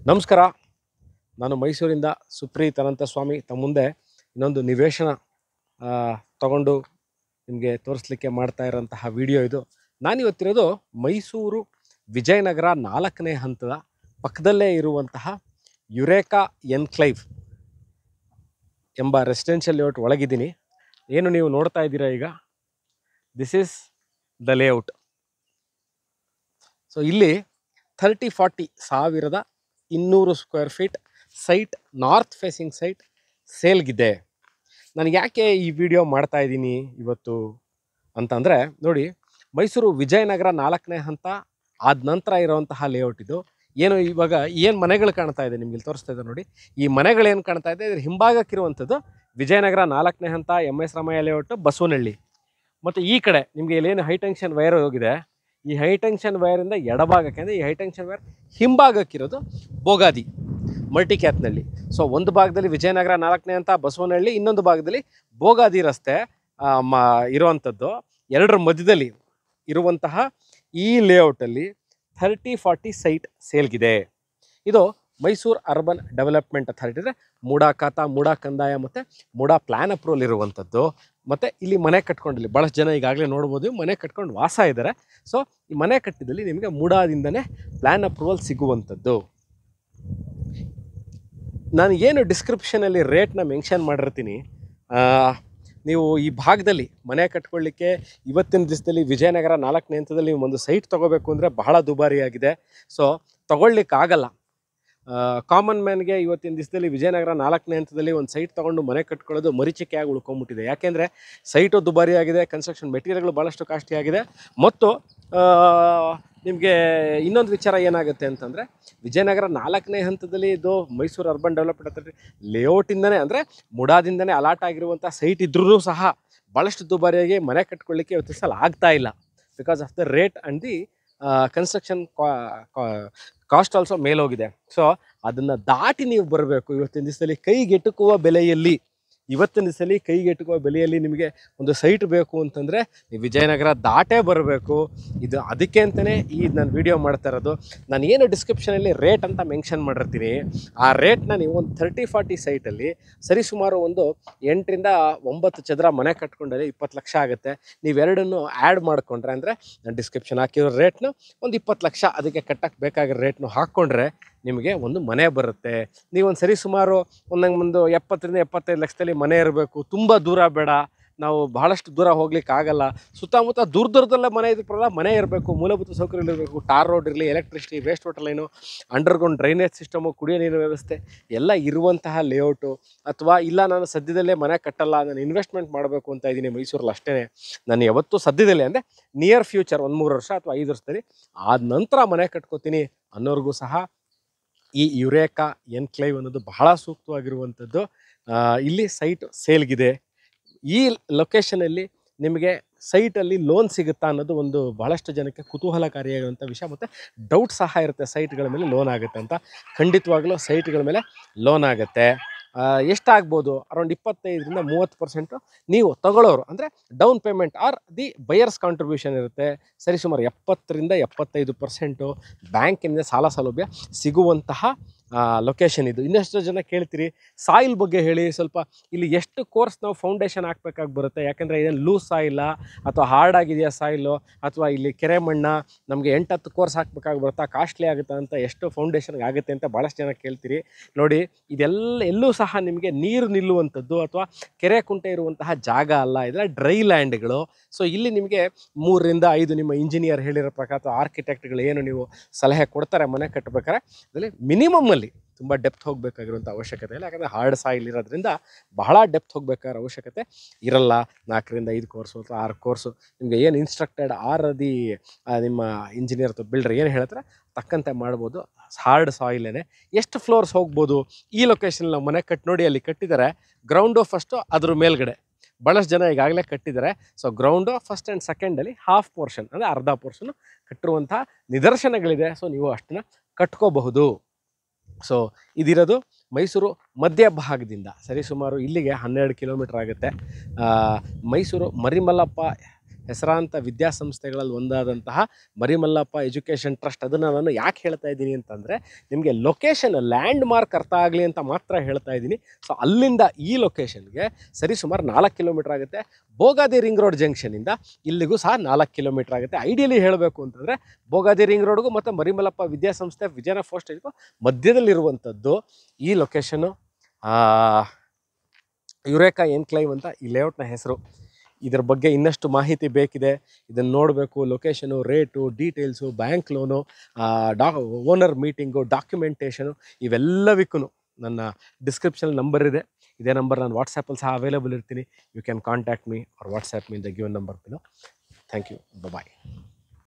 ನಮಸ್ಕಾರ. ನಾನು ಮೈಸೂರಿಂದ ಸುಪ್ರೀತ್ ಅನಂತಸ್ವಾಮಿ ತಮ್ಮ ಮುಂದೆ ಇನ್ನೊಂದು ನಿವೇಶನ ತಗೊಂಡು ನಿಮಗೆ ತೋರಿಸ್ಲಿಕ್ಕೆ ಮಾಡ್ತಾ ಇರೋಂತಹ ವಿಡಿಯೋ ಇದು. ನಾನಿವತ್ತಿರೋದು ಮೈಸೂರು ವಿಜಯನಗರ 4ನೇ ಹಂತದ ಪಕ್ಕದಲ್ಲೇ ಇರುವಂತಹ ಯುರೇಕಾ ಎನ್ಕ್ಲೇವ್ ಎಂಬ ರೆಸಿಡೆನ್ಷಿಯಲ್ ಲೇಔಟ್ ಒಳಗಿದ್ದೀನಿ. ಏನು ನೀವು ನೋಡ್ತಾ ಇದ್ದೀರಾ ಈಗ, this is the layout. So ಇಲ್ಲಿ 30-40,200 square feet site, north facing site ಸೇಲ್ಗಿದೆ. ನಾನು ಯಾಕೆ ಈ ವಿಡಿಯೋ ಮಾಡ್ತಾ ಇದ್ದೀನಿ ಇವತ್ತು ಅಂತಂದರೆ, ನೋಡಿ, ಮೈಸೂರು ವಿಜಯನಗರ 4ನೇ ಹಂತ ಆದ ನಂತರ ಇರೋವಂತಹ ಲೇಔಟ್ ಇದು. ಏನು ಇವಾಗ ಏನು ಮನೆಗಳು ಕಾಣ್ತಾ ಇದೆ ನಿಮ್ಗೆ ಇಲ್ಲಿ ತೋರಿಸ್ತಾ ಇದೆ ನೋಡಿ, ಈ ಮನೆಗಳೇನು ಕಾಣ್ತಾ ಇದೆ ಇದ್ರ ಹಿಂಭಾಗಕ್ಕಿರುವಂಥದ್ದು ವಿಜಯನಗರ 4ನೇ ಹಂತ, MS ರಾಮಯ್ಯ ಲೇಔಟ್, ಬಸವನಹಳ್ಳಿ. ಮತ್ತು ಈ ಕಡೆ ನಿಮಗೆ ಇಲ್ಲೇನು ಹೈಟೆನ್ಷನ್ ವೈರ್ ಹೋಗಿದೆ, ಈ ಹೈಟೆನ್ಷನ್ ವೈರಿಂದ ಎಡಭಾಗಕ್ಕೆ ಅಂದರೆ ಈ ಹೈಟೆನ್ಷನ್ ವೈರ್ ಹಿಂಭಾಗಕ್ಕಿರೋದು ಬೋಗಾದಿ ಮಲ್ಟಿಕ್ಯಾತ್ನಳ್ಳಿ. ಸೊ ಒಂದು ಭಾಗದಲ್ಲಿ ವಿಜಯನಗರ 4ನೇ ಹಂತ ಬಸವನಹಳ್ಳಿ, ಇನ್ನೊಂದು ಭಾಗದಲ್ಲಿ ಬೋಗಾದಿ ರಸ್ತೆ ಇರುವಂಥದ್ದು. ಎರಡರ ಮಧ್ಯದಲ್ಲಿ ಇರುವಂತಹ ಈ ಲೇಔಟಲ್ಲಿ 30-40 ಸೈಟ್ ಸೇಲ್ಗಿದೆ. ಇದು ಮೈಸೂರು ಅರ್ಬನ್ ಡೆವಲಪ್ಮೆಂಟ್ ಅಥಾರಿಟಿ, ಅಂದರೆ ಮೂಡಾ ಖಾತಾ, ಮೂಡಾ ಕಂದಾಯ ಮತ್ತು ಮೂಡಾ ಪ್ಲ್ಯಾನ್ ಅಪ್ರೂವಲ್ ಇರುವಂಥದ್ದು. ಮತ್ತು ಇಲ್ಲಿ ಮನೆ ಕಟ್ಕೊಂಡಿಲ್ಲಿ ಭಾಳಷ್ಟು ಜನ ಈಗಾಗಲೇ ನೋಡ್ಬೋದು ಮನೆ ಕಟ್ಕೊಂಡು ವಾಸ ಇದ್ದಾರೆ. ಸೊ ಈ ಮನೆ ಕಟ್ಟಿದಲ್ಲಿ ನಿಮಗೆ ಮೂಡಾದಿಂದನೇ ಪ್ಲ್ಯಾನ್ ಅಪ್ರೂವಲ್ ಸಿಗುವಂಥದ್ದು. ನಾನು ಏನು ಡಿಸ್ಕ್ರಿಪ್ಷನಲ್ಲಿ ರೇಟ್ನ ಮೆನ್ಷನ್ ಮಾಡಿರ್ತೀನಿ, ನೀವು ಈ ಭಾಗದಲ್ಲಿ ಮನೆ ಕಟ್ಕೊಳ್ಳಿಕ್ಕೆ ಇವತ್ತಿನ ದಿವಸದಲ್ಲಿ ವಿಜಯನಗರ 4ನೇ ಹಂತದಲ್ಲಿ ಒಂದು ಸೈಟ್ ತೊಗೋಬೇಕು ಅಂದರೆ ಬಹಳ ದುಬಾರಿಯಾಗಿದೆ. ಸೊ ತೊಗೊಳ್ಲಿಕ್ಕಾಗಲ್ಲ. ಕಾಮನ್ ಮ್ಯಾನ್ಗೆ ಇವತ್ತಿನ ದಿವಸದಲ್ಲಿ ವಿಜಯನಗರ 4ನೇ ಹಂತದಲ್ಲಿ ಒಂದು ಸೈಟ್ ತೊಗೊಂಡು ಮನೆ ಕಟ್ಕೊಳ್ಳೋದು ಮರೀಚಿಕೆಯಾಗಿ ಉಳ್ಕೊಂಬಿಟ್ಟಿದೆ. ಯಾಕೆಂದರೆ ಸೈಟು ದುಬಾರಿಯಾಗಿದೆ, ಕನ್ಸ್ಟ್ರಕ್ಷನ್ ಮೆಟೀರಿಯಲ್ಗಳು ಭಾಳಷ್ಟು ಕಾಸ್ಟ್ಲಿ ಆಗಿದೆ. ಮತ್ತು ನಿಮಗೆ ಇನ್ನೊಂದು ವಿಚಾರ ಏನಾಗುತ್ತೆ ಅಂತಂದರೆ, ವಿಜಯನಗರ 4ನೇ ಹಂತದಲ್ಲಿ ಇದು ಮೈಸೂರು ಅರ್ಬನ್ ಡೆವಲಪ್ಮೆಂಟ್ ಅಥಾರಿಟಿ ಲೇಔಟಿಂದನೇ, ಅಂದರೆ ಮುಡಾದಿಂದನೇ ಅಲಾಟ್ ಆಗಿರುವಂಥ ಸೈಟ್ ಇದ್ರೂ ಸಹ ಭಾಳಷ್ಟು ದುಬಾರಿಯಾಗಿ ಮನೆ ಕಟ್ಕೊಳ್ಳಿಕ್ಕೆ ಇವತ್ತು ಸಲ ಆಗ್ತಾ ಇಲ್ಲ. Because of the rate and the construction cost also ಮೇಲೋಗಿದೆ. ಸೊ ಅದನ್ನು ದಾಟಿ ನೀವು ಬರಬೇಕು. ಇವತ್ತಿನ ದಿವಸದಲ್ಲಿ ಕೈಗೆಟುಕುವ ಬೆಲೆಯಲ್ಲಿ ನಿಮಗೆ ಒಂದು ಸೈಟ್ ಬೇಕು ಅಂತಂದರೆ ನೀವು ವಿಜಯನಗರ ದಾಟೇ ಬರಬೇಕು. ಇದು ಅದಕ್ಕೆ ಅಂತಲೇ ನಾನು ವಿಡಿಯೋ ಮಾಡ್ತಾ ಇರೋದು. ನಾನು ಏನು ಡಿಸ್ಕ್ರಿಪ್ಷನಲ್ಲಿ ರೇಟ್ ಅಂತ ಮೆನ್ಷನ್ ಮಾಡಿರ್ತೀನಿ, ಆ ರೇಟ್ನ ನೀವು ಒಂದು 30-40 ಸೈಟಲ್ಲಿ ಸರಿಸುಮಾರು ಒಂದು 8-9 ಚದರ ಮನೆ ಕಟ್ಕೊಂಡಲ್ಲಿ 20 ಲಕ್ಷ ಆಗುತ್ತೆ. ನೀವೆರಡನ್ನು ಆ್ಯಡ್ ಮಾಡಿಕೊಂಡ್ರೆ, ಅಂದರೆ ನಾನು ಡಿಸ್ಕ್ರಿಪ್ಷನ್ ಹಾಕಿರೋ ರೇಟ್ನು ಒಂದು 20 ಲಕ್ಷ ಅದಕ್ಕೆ ಕಟ್ಟಕ್ಕೆ ಬೇಕಾಗಿರೋ ರೇಟ್ನು ಹಾಕ್ಕೊಂಡ್ರೆ ನಿಮಗೆ ಒಂದು ಮನೆ ಬರುತ್ತೆ. ನೀವೊಂದು ಸರಿ ಸುಮಾರು ಒಂದು 70-75 ಲಕ್ಷದಲ್ಲಿ ಮನೆ ಇರಬೇಕು. ತುಂಬ ದೂರ ಬೇಡ, ನಾವು ಬಹಳಷ್ಟು ದೂರ ಹೋಗ್ಲಿಕ್ಕಾಗಲ್ಲ. ಸುತ್ತಮುತ್ತ ದೂರದಲ್ಲೇ ಮನೆ ಇದ್ರಲ್ಲ, ಮನೆ ಇರಬೇಕು, ಮೂಲಭೂತ ಸೌಕರ್ಯ ಇರಬೇಕು, ಟಾರ್ ರೋಡ್ ಇರಲಿ, electricity, waste water line, underground drainage system, ಕುಡಿಯೋ ನೀರಿನ ವ್ಯವಸ್ಥೆ ಎಲ್ಲ ಇರುವಂತಹ ಲೇಔಟು. ಅಥವಾ ಇಲ್ಲ ನಾನು ಸದ್ಯದಲ್ಲೇ ಮನೆ ಕಟ್ಟಲ್ಲ, ನಾನು ಇನ್ವೆಸ್ಟ್ಮೆಂಟ್ ಮಾಡಬೇಕು ಅಂತ ಇದ್ದೀನಿ ಮೈಸೂರಲ್ಲಿ ಅಷ್ಟೇ, ನಾನು ಯಾವತ್ತೂ ಸದ್ಯದಲ್ಲೇ ಅಂದರೆ ನಿಯರ್ ಫ್ಯೂಚರ್ 1-3 ವರ್ಷ ಅಥವಾ 5 ವರ್ಷದಲ್ಲಿ ಆದ ನಂತರ ಮನೆ ಕಟ್ಕೋತೀನಿ ಅನ್ನೋರಿಗೂ ಸಹ ಈ ಯುರೇಕಾ ಎನ್ಕ್ಲೇವ್ ಅನ್ನೋದು ಬಹಳ ಸೂಕ್ತವಾಗಿರುವಂಥದ್ದು. ಇಲ್ಲಿ ಸೈಟ್ ಸೇಲ್ಗಿದೆ. ಈ ಲೊಕೇಶನಲ್ಲಿ ನಿಮಗೆ ಸೈಟಲ್ಲಿ ಲೋನ್ ಸಿಗುತ್ತಾ ಅನ್ನೋದು ಒಂದು ಬಹಳಷ್ಟು ಜನಕ್ಕೆ ಕುತೂಹಲಕಾರಿಯಾಗಿರುವಂಥ ವಿಷಯ. ಮತ್ತು ಡೌಟ್ ಸಹ ಇರುತ್ತೆ, ಸೈಟ್ಗಳ ಮೇಲೆ ಲೋನ್ ಆಗುತ್ತೆ ಅಂತ. ಖಂಡಿತವಾಗ್ಲೂ ಸೈಟ್ಗಳ ಮೇಲೆ ಲೋನ್ ಆಗುತ್ತೆ. ಎಷ್ಟಾಗ್ಬೋದು, ಅರೌಂಡ್ 25-30% ನೀವು ತಗೊಳ್ಳೋರು, ಅಂದರೆ down payment R the buyers contribution ಇರುತ್ತೆ. ಸರಿಸುಮಾರು 70-75% ಬ್ಯಾಂಕಿನಿಂದ ಸಾಲ ಸೌಲಭ್ಯ ಸಿಗುವಂತಹ ಲೊಕೇಶನ್ ಇದು. ಇನ್ನೆಷ್ಟು ಜನ ಕೇಳ್ತೀರಿ ಸಾಯಿಲ್ ಬಗ್ಗೆ ಹೇಳಿ ಸ್ವಲ್ಪ, ಇಲ್ಲಿ ಎಷ್ಟು ಕೋರ್ಸ್ ನಾವು ಫೌಂಡೇಶನ್ ಹಾಕಬೇಕಾಗಿ ಬರುತ್ತೆ, ಯಾಕೆಂದರೆ ಇದೇನು ಲೂಸ್ ಸಾಯಿಲ್ಲ ಅಥವಾ ಹಾರ್ಡ್ ಆಗಿದೆಯಾ ಸಾಯಿಲು, ಅಥವಾ ಇಲ್ಲಿ ಕೆರೆ ಮಣ್ಣ, ನಮಗೆ 8-10 ಕೋರ್ಸ್ ಹಾಕಬೇಕಾಗಿ ಬರುತ್ತಾ, ಕಾಸ್ಟ್ಲಿ ಆಗುತ್ತೆ ಅಂತ, ಎಷ್ಟು ಫೌಂಡೇಶನ್ಗೆ ಆಗುತ್ತೆ ಅಂತ ಭಾಳಷ್ಟು ಜನ ಕೇಳ್ತೀರಿ. ನೋಡಿ, ಎಲ್ಲೂ ಸಹ ನಿಮಗೆ ನೀರು ನಿಲ್ಲುವಂಥದ್ದು ಅಥವಾ ಕೆರೆ ಕುಂಟೆ ಇರುವಂತಹ ಜಾಗ ಅಲ್ಲ, ಇದೆಲ್ಲ ಡ್ರೈ ಲ್ಯಾಂಡ್ಗಳು. ಸೊ ಇಲ್ಲಿ ನಿಮಗೆ 3-5 ನಿಮ್ಮ ಇಂಜಿನಿಯರ್ ಹೇಳಿರೋ ಪ್ರಕಾರ ಅಥವಾ ಆರ್ಕಿಟೆಕ್ಟ್ಗಳು ಏನು ನೀವು ಸಲಹೆ ಕೊಡ್ತಾರೆ ಮನೆ ಕಟ್ಟಬೇಕಾದ್ರೆ, ಅದರಲ್ಲಿ ಮಿನಿಮಮ್ಮಲ್ಲಿ ತುಂಬ ಡೆಪ್ತ್ ಹೋಗಬೇಕಾಗಿರುವಂಥ ಅವಶ್ಯಕತೆ ಇಲ್ಲ. ಯಾಕಂದರೆ ಹಾರ್ಡ್ ಸಾಯಿಲ್ ಇರೋದ್ರಿಂದ ಬಹಳ ಡೆಪ್ತ್ ಹೋಗಬೇಕಾಗಿರೋ ಅವಶ್ಯಕತೆ ಇರಲ್ಲ. 4-5 ಕೋರ್ಸು ಅಥವಾ 6 ಕೋರ್ಸು ನಿಮಗೆ ಏನು ಇನ್ಸ್ಟ್ರಕ್ಟೆಡ್ ಆರದಿ ನಿಮ್ಮ ಇಂಜಿನಿಯರ್ ಅಥವಾ ಬಿಲ್ಡರ್ ಏನು ಹೇಳ್ತಾರೆ ತಕ್ಕಂತೆ ಮಾಡ್ಬೋದು. ಹಾರ್ಡ್ ಸಾಯಿಲೇನೆ. ಎಷ್ಟು ಫ್ಲೋರ್ಸ್ ಹೋಗ್ಬೋದು ಈ ಲೊಕೇಶನಲ್ಲಿ ನಾವು ಮನೆ ಕಟ್ಟಿ ನೋಡಿ, ಅಲ್ಲಿ ಕಟ್ಟಿದ್ದಾರೆ ಗ್ರೌಂಡು ಫಸ್ಟು, ಅದ್ರ ಮೇಲ್ಗಡೆ ಭಾಳಷ್ಟು ಜನ ಈಗಾಗಲೇ ಕಟ್ಟಿದ್ದಾರೆ. ಸೊ ಗ್ರೌಂಡು ಫಸ್ಟ್ ಆ್ಯಂಡ್ ಸೆಕೆಂಡಲ್ಲಿ ಹಾಫ್ ಪೋರ್ಷನ್, ಅಂದರೆ ಅರ್ಧ ಪೋರ್ಷನ್ನು ಕಟ್ಟಿರುವಂಥ ನಿದರ್ಶನಗಳಿದೆ. ಸೊ ನೀವು ಅಷ್ಟನ್ನು ಕಟ್ಕೋಬಹುದು. ಸೊ ಇದಿರೋದು ಮೈಸೂರು ಮಧ್ಯಭಾಗದಿಂದ ಸರಿಸುಮಾರು ಇಲ್ಲಿಗೆ 12 ಕಿಲೋಮೀಟರ್ ಆಗುತ್ತೆ. ಮೈಸೂರು ಮರಿಮಲ್ಲಪ್ಪ ಹೆಸರಾಂತ ವಿದ್ಯಾಸಂಸ್ಥೆಗಳಲ್ಲಿ ಒಂದಾದಂತಹ ಮರಿಮಲ್ಲಪ್ಪ ಎಜುಕೇಷನ್ ಟ್ರಸ್ಟ್. ಅದನ್ನು ನಾನು ಯಾಕೆ ಹೇಳ್ತಾ ಇದ್ದೀನಿ ಅಂತಂದರೆ ನಿಮಗೆ ಲೊಕೇಶನ್ ಲ್ಯಾಂಡ್ ಮಾರ್ಕ್ ಅರ್ಥ ಆಗಲಿ ಅಂತ ಮಾತ್ರ ಹೇಳ್ತಾ ಇದ್ದೀನಿ. ಸೊ ಅಲ್ಲಿಂದ ಈ ಲೊಕೇಶನ್ಗೆ ಸರಿಸುಮಾರು 4 ಕಿಲೋಮೀಟರ್ ಆಗುತ್ತೆ. ಬೋಗಾದಿ ರಿಂಗ್ ರೋಡ್ ಜಂಕ್ಷನಿಂದ ಇಲ್ಲಿಗೂ ಸಹ 4 ಕಿಲೋಮೀಟರ್ ಆಗುತ್ತೆ. ಐಡಿಯಲಿ ಹೇಳಬೇಕು ಅಂತಂದರೆ ಬೋಗಾದಿ ರಿಂಗ್ ರೋಡ್ಗೂ ಮತ್ತು ಮರಿಮಲ್ಲಪ್ಪ ವಿದ್ಯಾಸಂಸ್ಥೆ ವಿಜಯನಗರ ಫೋಸ್ಟೇಜ್ಗೂ ಮಧ್ಯದಲ್ಲಿರುವಂಥದ್ದು ಈ ಲೊಕೇಶನ್ನು. ಯುರೇಕಾ ಎನ್ಕ್ಲೈವ್ ಅಂತ ಈ ಲೇಔಟ್ನ ಹೆಸರು. ಇದ್ರ ಬಗ್ಗೆ ಇನ್ನಷ್ಟು ಮಾಹಿತಿ ಬೇಕಿದೆ, ಇದನ್ನು ನೋಡಬೇಕು, location, rate, details, bank loan, owner meeting, documentation, ಇವೆಲ್ಲವಕ್ಕೂ ನನ್ನ ಡಿಸ್ಕ್ರಿಪ್ಷನ್ ನಂಬರ್ ಇದೆ. ಇದೇ ನಂಬರ್ ನಾನು ವಾಟ್ಸಪ್ಪಲ್ಲಿ ಸಹ ಅವೈಲೇಬಲ್ ಇರ್ತೀನಿ. You can contact me or WhatsApp me the given number below. Thank you. Bye.